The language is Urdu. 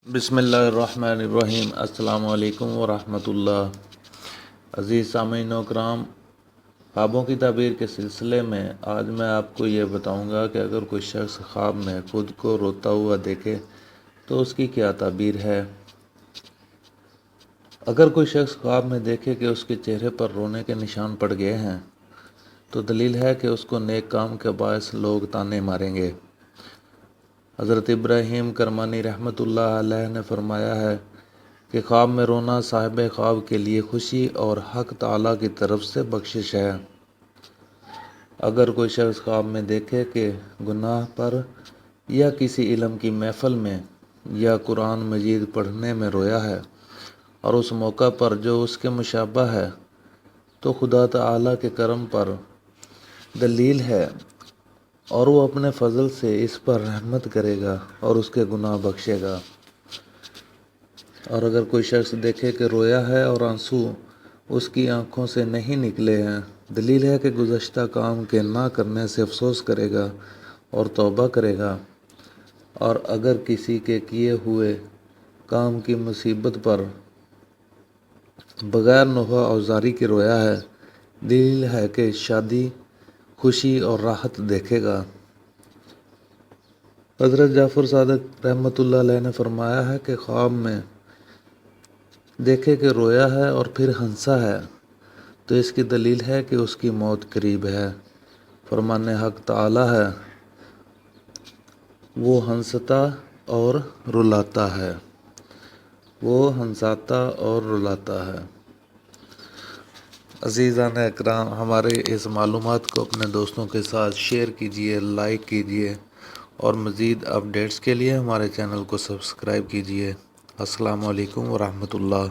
بسم اللہ الرحمن الرحیم۔ السلام علیکم ورحمۃ اللہ۔ عزیز سامعین و کرام، خوابوں کی تعبیر کے سلسلے میں آج میں آپ کو یہ بتاؤں گا کہ اگر کوئی شخص خواب میں خود کو روتا ہوا دیکھے تو اس کی کیا تعبیر ہے۔ اگر کوئی شخص خواب میں دیکھے کہ اس کے چہرے پر رونے کے نشان پڑ گئے ہیں تو دلیل ہے کہ اس کو نیک کام کے باعث لوگ تانے ماریں گے۔ حضرت ابراہیم کرمانی رحمۃ اللہ علیہ نے فرمایا ہے کہ خواب میں رونا صاحب خواب کے لیے خوشی اور حق تعالیٰ کی طرف سے بخشش ہے۔ اگر کوئی شخص خواب میں دیکھے کہ گناہ پر یا کسی علم کی محفل میں یا قرآن مجید پڑھنے میں رویا ہے اور اس موقع پر جو اس کے مشابہ ہے تو خدا تعالیٰ کے کرم پر دلیل ہے اور وہ اپنے فضل سے اس پر رحمت کرے گا اور اس کے گناہ بخشے گا۔ اور اگر کوئی شخص دیکھے کہ رویا ہے اور آنسو اس کی آنکھوں سے نہیں نکلے ہیں، دلیل ہے کہ گزشتہ کام کے نہ کرنے سے افسوس کرے گا اور توبہ کرے گا۔ اور اگر کسی کے کیے ہوئے کام کی مصیبت پر بغیر نوحہ آزاری کے رویا ہے، دلیل ہے کہ شادی، خوشی اور راحت دیکھے گا۔ حضرت جعفر صادق رحمۃ اللہ علیہ نے فرمایا ہے کہ خواب میں دیکھے کہ رویا ہے اور پھر ہنسا ہے تو اس کی دلیل ہے کہ اس کی موت قریب ہے۔ فرمان حق تعالیٰ ہے، وہ ہنساتا اور رلاتا ہے، وہ ہنساتا اور رلاتا ہے۔ عزیزان اکرام، ہمارے اس معلومات کو اپنے دوستوں کے ساتھ شیئر کیجیے، لائک کیجیے اور مزید اپڈیٹس کے لیے ہمارے چینل کو سبسکرائب کیجیے۔ السلام علیکم ورحمۃ اللہ۔